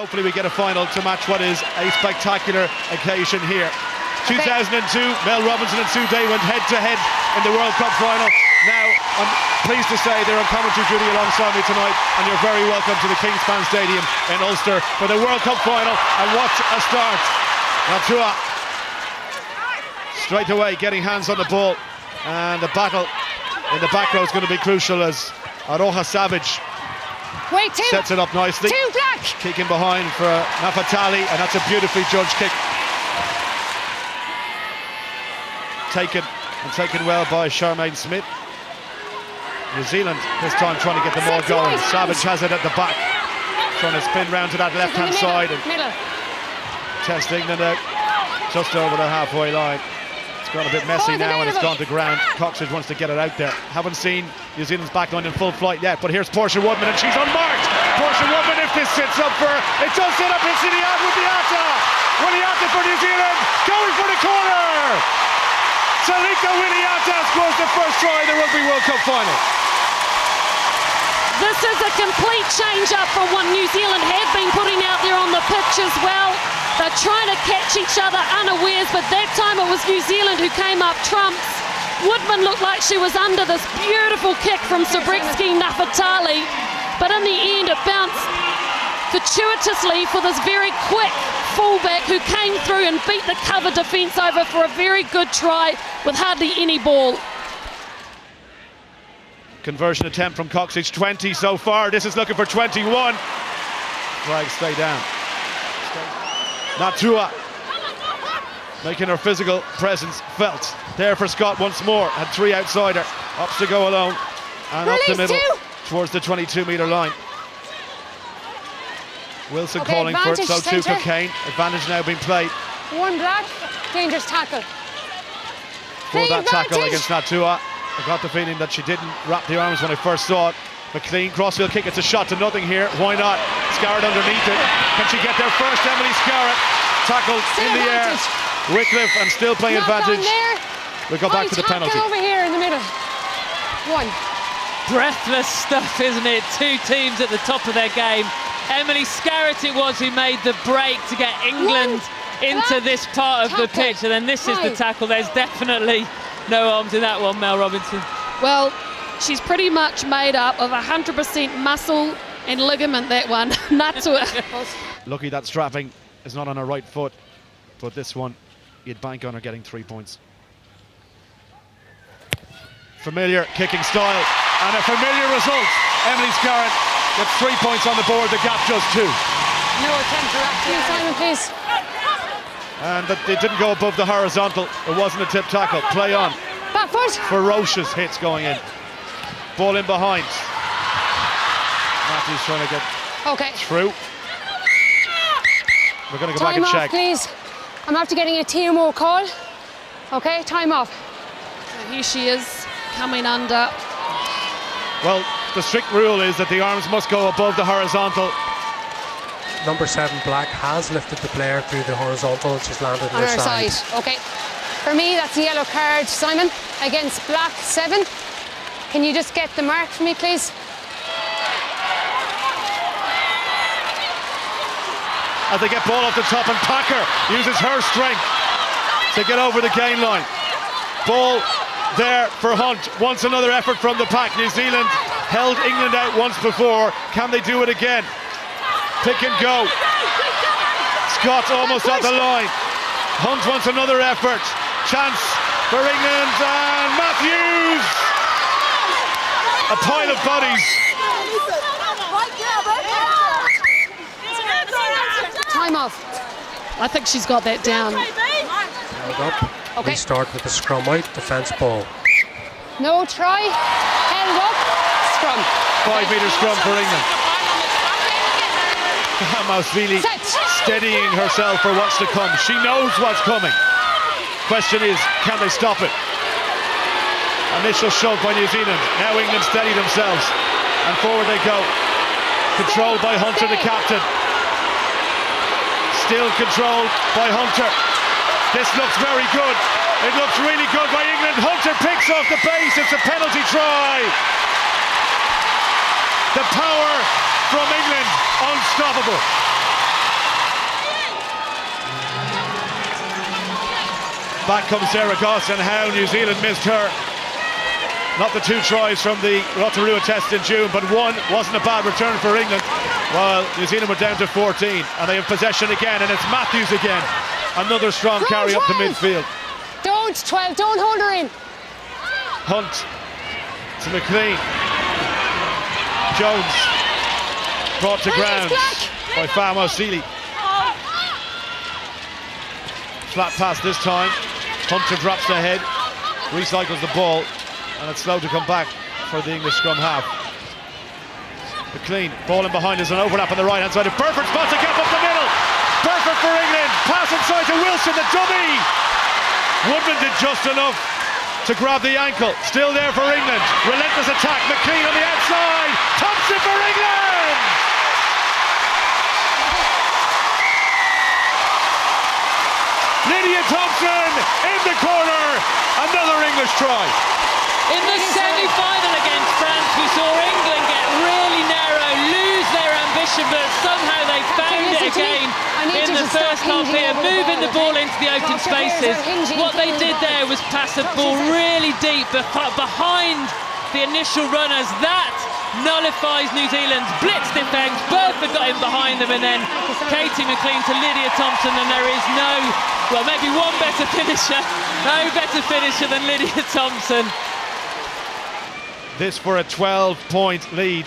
hopefully we get a final to match what is a spectacular occasion here. 2002, Mel Robinson and Sue Day went head-to-head in the World Cup final. Now, I'm pleased to say they're on commentary duty alongside me tonight, and you're very welcome to the Kingspan Stadium in Ulster for the World Cup final, and what a start. Natua straight away getting hands on the ball, and the battle in the back row is going to be crucial as Aroha Savage sets it up nicely. Kicking behind for Nafatali, and that's a beautifully judged kick. Taken well by Charmaine Smith. New Zealand this time trying to get the ball going. Savage has it at the back, trying to spin round to that left-hand side and test England out just over the halfway line. It's gone a bit messy now and it's gone to ground. Coxridge wants to get it out there. Haven't seen New Zealand's backline in full flight yet, but here's Portia Woodman and she's unmarked. Portia Woodman, if this sits up for her, it does sit up. It's Winiata with Winiata. Winiata for New Zealand, going for the corner. Salika Winiata scores the first try in the Rugby World Cup final. This is a complete change-up from what New Zealand have been putting out there on the pitch as well. They're trying to catch each other unawares, but that time it was New Zealand who came up trumps. Woodman looked like she was under this beautiful kick from Sabritsky Nafatali, but in the end it bounced fortuitously for this very quick fullback who came through and beat the cover defence over for a very good try with hardly any ball. Conversion attempt from Coxridge, 20 so far. This is looking for 21. Flags stay down. Natua making her physical presence felt. There for Scott once more. Had three outsider. Ups to go alone. And up the middle towards the 22-metre line. Wilson calling for it, so too for Kane. Advantage now being played. One black, dangerous tackle. For that tackle against Natua. I got the feeling that she didn't wrap the arms when I first saw it. McLean, crossfield kick, it's a shot to nothing here. Why not? Scarrett underneath it. Can she get there first? Emily Scarrett tackled in the air. Wycliffe and still playing advantage. We'll go back to the penalty. Over here in the middle. One. Breathless stuff, isn't it? Two teams at the top of their game. Emily Scarrett it was who made the break to get England into this part of the pitch, and then this is the tackle. There's definitely no arms in that one, Mel Robinson. Well, she's pretty much made up of 100% muscle and ligament, that one. Natua. Lucky that strapping is not on her right foot, but this one, you'd bank on her getting 3 points. Familiar kicking style, and a familiar result. Emily Scarrett gets 3 points on the board, the gap just 2. No attempt to wrap you, Simon, please. And that it didn't go above the horizontal. It wasn't a tip tackle. Play on. Back foot. Ferocious hits going in. Ball in behind. Matthew's trying to get through. We're going to go back and check. Please. I'm after getting a TMO call. Okay, time off. So here she is, coming under. Well, the strict rule is that the arms must go above the horizontal. Number 7, Black, has lifted the player through the horizontal. She's landed on her her side. Okay. For me, that's a yellow card, Simon, against Black 7. Can you just get the mark for me, please? As they get ball off the top, and Packer uses her strength to get over the gain line. Ball there for Hunt. Wants another effort from the pack. New Zealand held England out once before. Can they do it again? Pick and go. Scott almost at the line. Hunt wants another effort. Chance for England, and Matthews. A pile of bodies. Time off. I think she's got that down. Held up. We start with the scrum out, defence ball. No try. Held up. Scrum. 5 metre scrum for England. Ramos really steadying herself for what's to come. She knows what's coming. Question is, can they stop it? Initial shove by New Zealand. Now England steady themselves. And forward they go. Controlled by Hunter, the captain. Still controlled by Hunter. This looks very good. It looks really good by England. Hunter picks off the base. It's a penalty try. The power from England, unstoppable. Back comes Sarah Goss, and how New Zealand missed her. Not the 2 tries from the Rotorua test in June, but one wasn't a bad return for England. While New Zealand were down to 14, and they have possession again, and it's Matthews again. Another strong carry up the midfield. Don't, 12, don't hold her in. Hunt to McLean. Jones brought to ground by Famo Seeley. Flat pass this time. Hunter drops the head, recycles the ball, and it's slow to come back for the English scrum half. McLean, ball in behind, there's an overlap on the right hand side. A perfect spot to get up the middle. Perfect for England. Pass inside to Wilson, the dummy. Woodman did just enough to grab the ankle. Still there for England. Relentless attack. McLean on the outside. Thompson for England. Lydia Thompson in the corner. Another English try. In the semi-final against France, we saw England get really narrow, lose their ambition, but somehow they found it again in the first half here, moving the ball into the open spaces. What they did there was pass the ball really deep behind the initial runners. That nullifies New Zealand's blitz defence. Burford got in behind them, and then Katie McLean to Lydia Thompson, and there is no, well, maybe one better finisher, no better finisher than Lydia Thompson. This for a 12-point lead.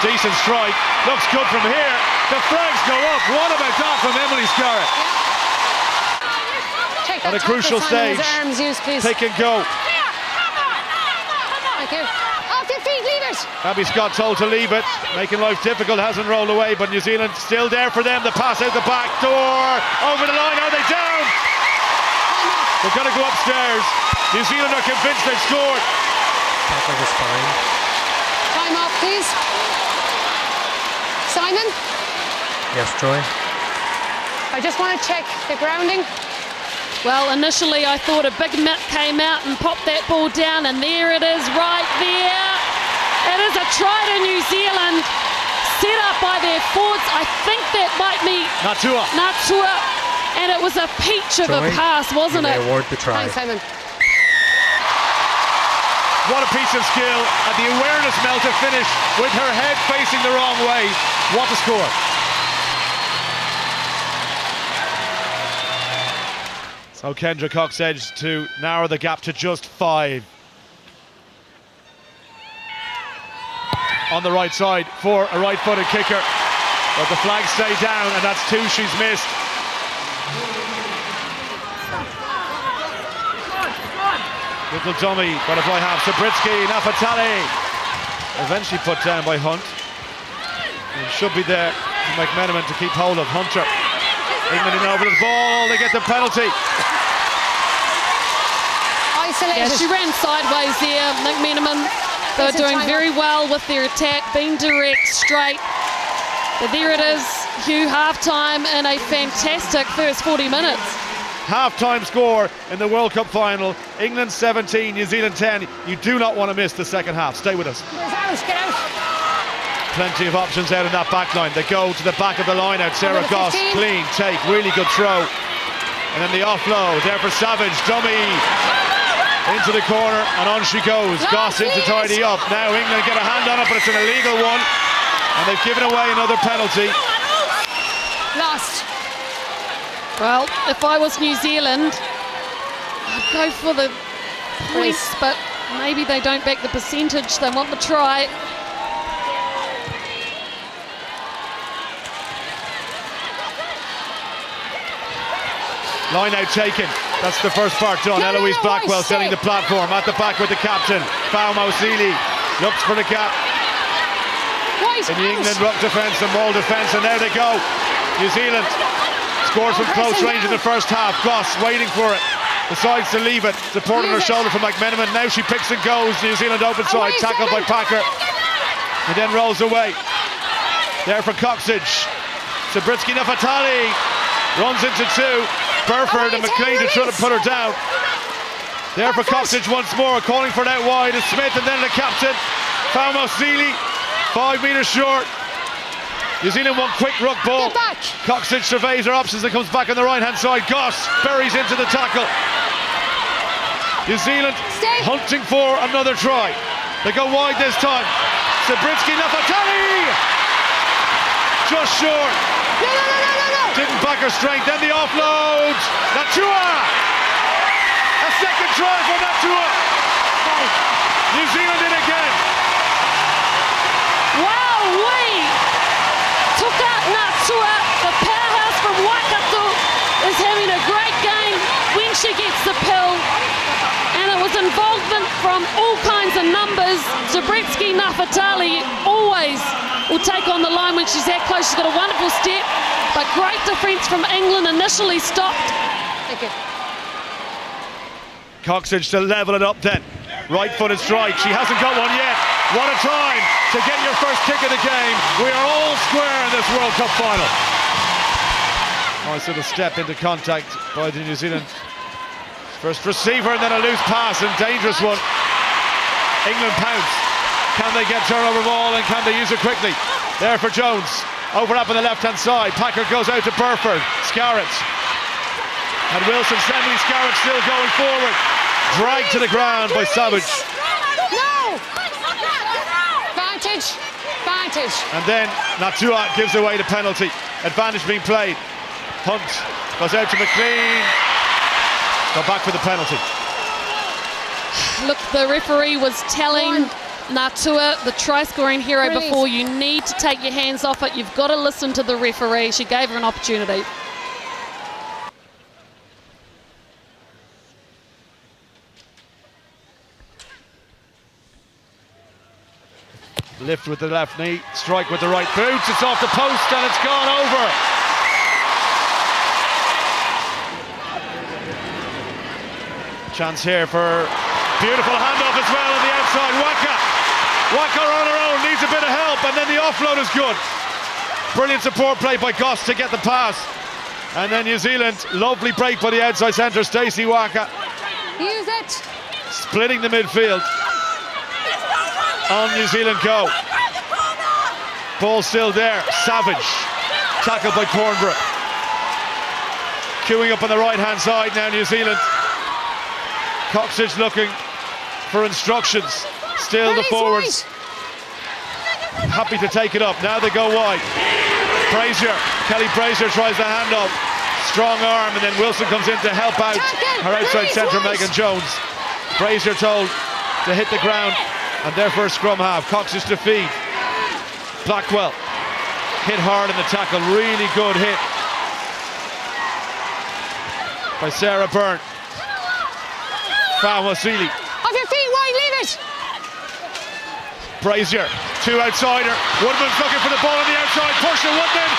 Decent strike, looks good from here. The flags go up. What about that from Emily Scarrett? At a crucial stage, take and go. Thank you. Off your feet, leave it. Abby Scott told to leave it, making life difficult, hasn't rolled away, but New Zealand still there for them. The pass out the back door, over the line, are they down? They've got to go upstairs. New Zealand are convinced they've scored. Tackle was fine. Time off, please. Simon? Yes, Troy? I just want to check the grounding. Well, initially I thought a big mitt came out and popped that ball down, and there it is right there. It is a try to New Zealand, set up by their forwards. I think that might be Natua, and it was a peach of a pass, wasn't it? Award the try. Thanks, Simon. What a piece of skill, and the awareness, Mel, to finish with her head facing the wrong way. What a score. So Kendra Cox-Edge to narrow the gap to just 5. On the right side for a right-footed kicker, but the flags stay down, and that's 2 she's missed. Little dummy, butterfly half. Sabritsky, Nafatali. Eventually put down by Hunt. And should be there for McMenamin to keep hold of. Hunter. England in over the ball, they get the penalty. Isolated. Yeah, she ran sideways there. McMenamin, they were doing very well with their attack, being direct, straight. But there it is, Hugh, half-time in a fantastic first 40 minutes. Half-time score in the World Cup final. England 17, New Zealand 10. You do not want to miss the second half. Stay with us. Get out. Plenty of options out in that back line. They go to the back of the line out. Sarah Goss, clean take, really good throw. And then the offload there for Savage, dummy into the corner, and on she goes. Goss in to tidy up. Now England get a hand on it, but it's an illegal one, and they've given away another penalty. Lost. Well, if I was New Zealand, I'd go for the points, but maybe they don't back the percentage. They want the try. Line out taken. That's the first part done. Eloise Blackwell setting the platform at the back with the captain. Faumo Seeley looks for the gap. In the England ruck defence and maul defence, and there they go. New Zealand scores from close range in the first half. Goss waiting for it. Decides to leave it. Support on her shoulder from McMenamin. Now she picks and goes. New Zealand open side. Tackled by Packer. And then rolls away. There for Cox-Edge. Sabritsky Nafatali runs into 2. Burford and McLean to try to put her down. There for Cox-Edge once more, calling for it out wide. It's Smith and then the captain, Faumo Seeley, 5 metres short. New Zealand one quick ruck ball. Get back. Coxidge surveys her options and comes back on the right hand side. Goss buries into the tackle. New Zealand Stay. hunting for another try. They go wide this time. Zabriskie Nafatali just short. No. Didn't back her strength. Then the offload. Natua. A second try for Natua. New Zealand in again. Wow-wee! Toka Natua, the powerhouse from Waikato, is having a great game when she gets the pill. And it was involvement from all kinds of numbers. Zabriskie Nafatali always will take on the line when she's that close. She's got a wonderful step, but great defence from England, initially stopped. Thank you. Coxidge to level it up then. Right-footed strike. She hasn't got one yet. What a time to get your first kick of the game. We are all square in this World Cup final. Nice little step into contact by the New Zealand first receiver, and then a loose pass, and dangerous one. England pounce. Can they get turnover ball, and can they use it quickly? There for Jones. Overlap on the left-hand side. Packer goes out to Burford. Scarrett. And Wilson, Emily Scarrett still going forward. Dragged to the ground by Savage. No! Vantage. And then Natua gives away the penalty. Advantage being played. Hunt goes out to McLean. Go back for the penalty. Look, the referee was telling Natua, the try-scoring hero, Please. before, you need to take your hands off it. You've got to listen to the referee. She gave her an opportunity. Lift with the left knee, strike with the right boot. It's off the post and it's gone over. Chance here for beautiful handoff as well on the outside. Waka on her own, needs a bit of help, and then the offload is good. Brilliant support play by Goss to get the pass. And then New Zealand, lovely break by the outside centre, Stacey Waka. Use it. Splitting the midfield. On New Zealand go. Ball still there. Savage. Tackled by Cornborough. Queuing up on the right hand side now, New Zealand. Coxidge looking for instructions. Still the forwards. Happy to take it up. Now they go wide. Brazier. Kelly Brazier tries the hand up. Strong arm, and then Wilson comes in to help out her outside centre, Megan Jones. Brazier told to hit the ground. And therefore a scrum half. Coxidge to feed. Blackwell hit hard in the tackle. Really good hit by Sarah Byrne. Fawasili. Off your feet, wide, leave it. Brazier, two outsider. Woodman's looking for the ball on the outside. Push to Woodman.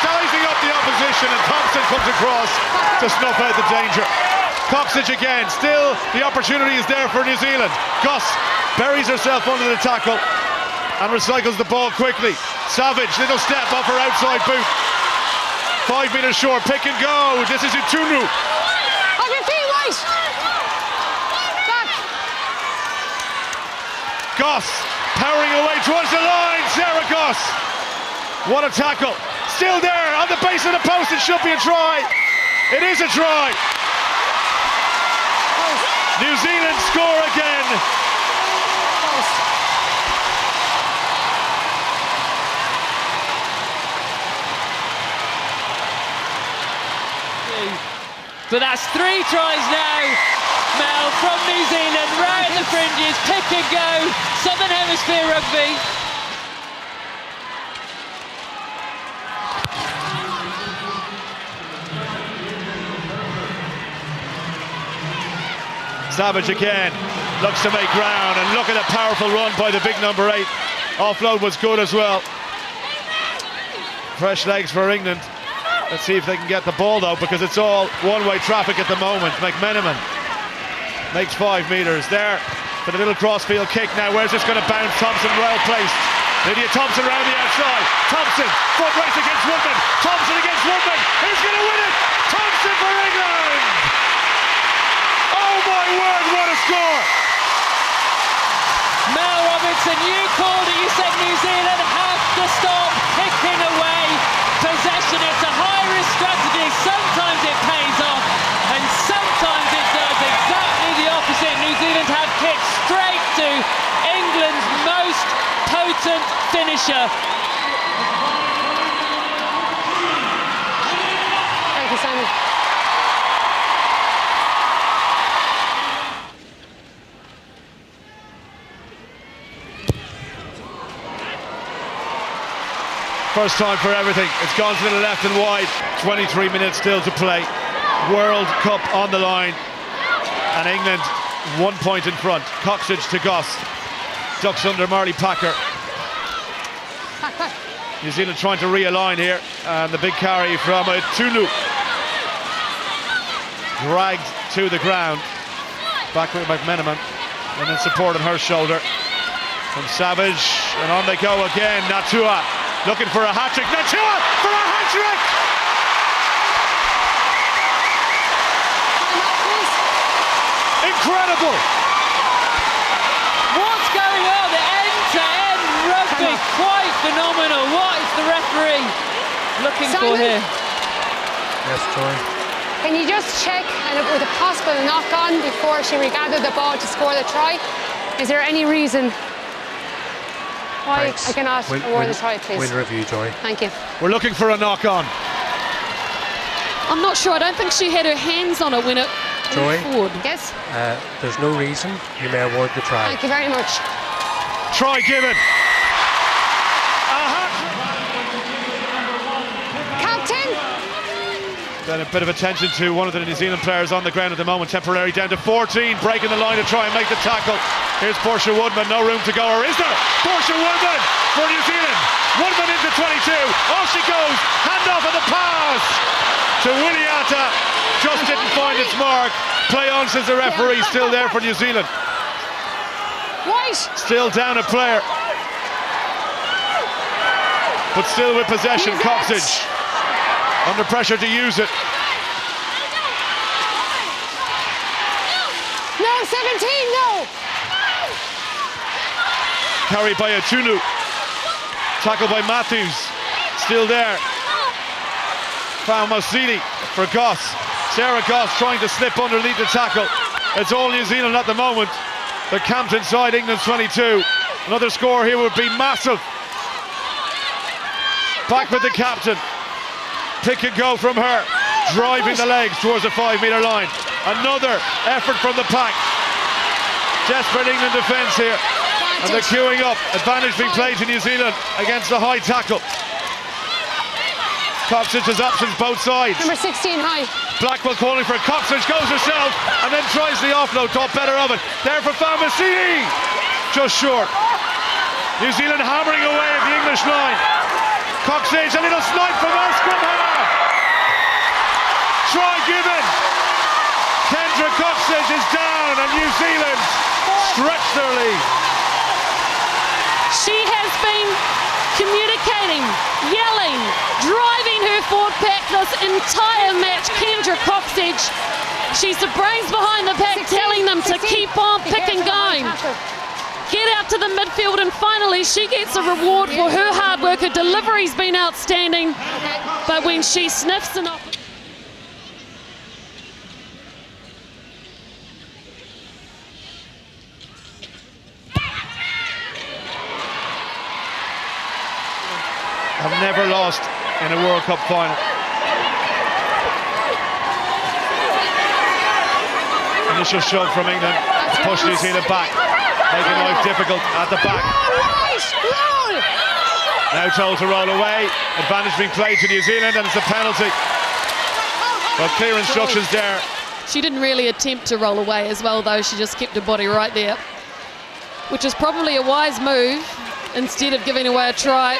Sizing up the opposition, and Thompson comes across to snuff out the danger. Coxidge again. Still the opportunity is there for New Zealand. Goss buries herself under the tackle and recycles the ball quickly. Savage, little step off her outside boot. 5 metres short, pick and go. This is Utunu. Off your feet, White. Back. Goss powering away towards the line. Sarah Goss. What a tackle. Still there on the base of the post. It should be a try. It is a try. New Zealand score again. But that's 3 tries now, Mel, from New Zealand, right at the fringes, pick and go, Southern Hemisphere rugby. Savage again, looks to make ground, and look at a powerful run by the big number 8. Offload was good as well. Fresh legs for England. Let's see if they can get the ball though, because it's all one-way traffic at the moment. McMenamin makes 5 metres there for the little crossfield kick. Now where's this going to bounce? Thompson well placed. Lydia Thompson around the outside. Thompson, foot race against Woodman. Thompson against Woodman. Who's going to win it? Thompson for England! Oh my word, what a score! Mel Robinson, you called it, you said New Zealand have to stop kicking away. it straight to England's most potent finisher. Thank you, Simon. First time for everything. It's gone to the left and wide. 23 minutes still to play. World Cup on the line. And England 1 point in front. Coxage to Goss. Ducks under Marley Packer. New Zealand trying to realign here. And the big carry from Tulu. Dragged to the ground. Back with McMenamin. And then support on her shoulder. From Savage. And on they go again. Natua. Looking for a hat-trick. Natua for a hat-trick! Incredible! What's going on? The end-to-end rugby, quite phenomenal. What is the referee looking for here? Yes, Joy. Can you just check with a possible knock-on before she regathered the ball to score the try? Is there any reason why I cannot award the try, please? We'll review, Joy. Thank you. We're looking for a knock-on. I'm not sure. I don't think she had her hands on it when it Joy? went forward. Yes? There's no reason. You may award the try. Thank you very much. Try given. Captain! Then a bit of attention to one of the New Zealand players on the ground at the moment, temporarily down to 14, breaking the line to try and make the tackle. Here's Portia Woodman, no room to go, or is there? Portia Woodman for New Zealand. Woodman into 22, off she goes, handoff of the pass to Williata. Just didn't find its mark. Play on, says the referee, still there for New Zealand. White! Still down a player. But still with possession, Coxage. Under pressure to use it. No, 17, no! Carried by Atunu. Tackled by Matthews. Still there. Faumosini for Goss. Sarah Goss trying to slip underneath the tackle. It's all New Zealand at the moment. They're camped inside England's 22. Another score here would be massive. Back with the captain. Pick and go from her. Driving the legs towards the 5 metre line. Another effort from the pack. Desperate England defence here. And they're queuing up. Advantage being played to New Zealand against the high tackle. Coxage has options both sides. Number 16, high. Blackwell calling for Coxage, goes herself and then tries the offload, thought better of it. There for Faumosini. Just short. New Zealand hammering away at the English line. Coxage, a little snipe from our scrum half. Try given. Kendra Coxage is down and New Zealand stretch their lead. She has been communicating, yelling, driving her forward pack this entire match. Kendra Coxage, she's the brains behind the pack, 16, telling them to 16. keep on picking going. Get out to the midfield, and finally she gets a reward for her hard work. Her delivery's been outstanding, but when she sniffs an opportunity. Have never lost in a World Cup final. Initial shove from England to push New Zealand back, making life difficult at the back. Now told to roll away. Advantage being played to New Zealand, and it's a penalty. But clear instructions there. She didn't really attempt to roll away as well, though. She just kept her body right there, which is probably a wise move instead of giving away a try.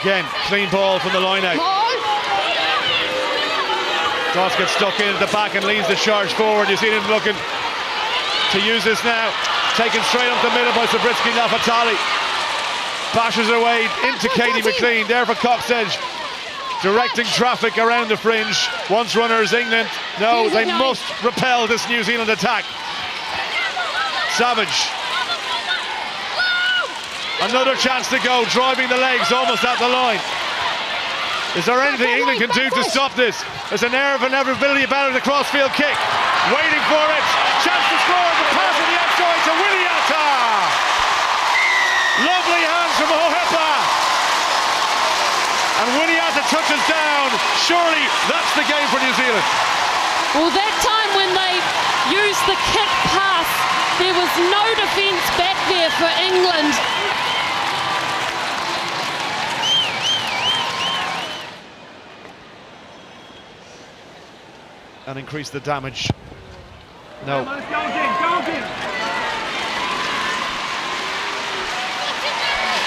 Again, clean ball from the line out. Doss gets stuck in at the back and leads the charge forward. New Zealand looking to use this now. Taken straight up the middle by Zabriskie Nafatali. Bashes her way into Katie McLean. There for Coxage. Directing traffic around the fringe. Once runners England. No, they must repel this New Zealand attack. Savage. Another chance to go, driving the legs almost at the line. Is there anything England can do to stop this? There's an air of inevitability about it, the crossfield kick. Waiting for it. Chance to score, the pass on the outside to Winiata. Lovely hands from Hohepa. And Winiata touches down. Surely that's the game for New Zealand. Well, that time when they used the kick pass, there was no defence back there for England. And increase the damage. No.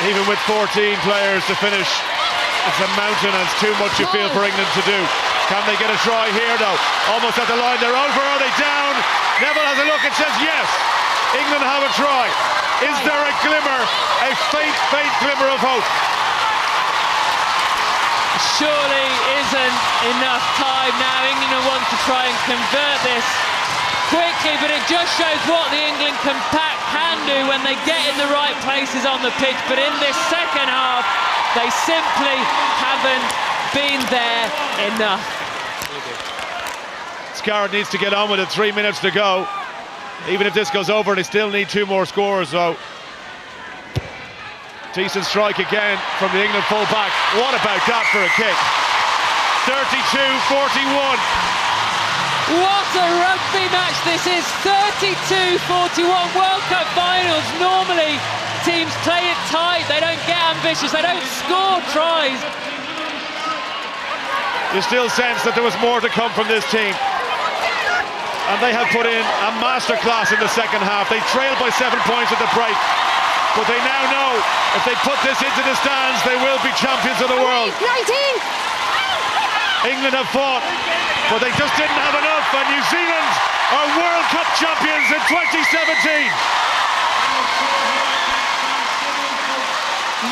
Even with 14 players to finish, it's a mountain and it's too much you feel for England to do. Can they get a try here though? Almost at the line, they're over, are they down? Neville has a look and says yes, England have a try. Is there a glimmer, a faint glimmer of hope? Surely isn't enough time now. England want to try and convert this quickly, but it just shows what the England can do when they get in the right places on the pitch. But in this second half, they simply haven't been there enough. Scarrett needs to get on with it, 3 minutes to go. Even if this goes over, they still need 2 more scores, though. Decent strike again from the England full-back. What about that for a kick? 32-41. What a rugby match this is. 32-41. World Cup finals. Normally teams play it tight. They don't get ambitious. They don't score tries. You still sense that there was more to come from this team. And they have put in a masterclass in the second half. They trailed by 7 points at the break. But they now know if they put this into the stands, they will be champions of the world. 19! England have fought, but they just didn't have enough. And New Zealand are World Cup champions in 2017.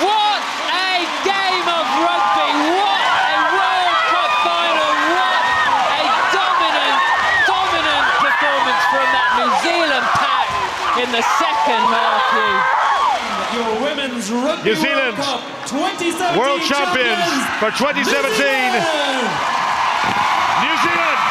What a game of rugby. What a World Cup final. What a dominant performance from that New Zealand pack in the second half. Your women's rugby New Zealand, World Cup 2017 world champions for 2017. New Zealand.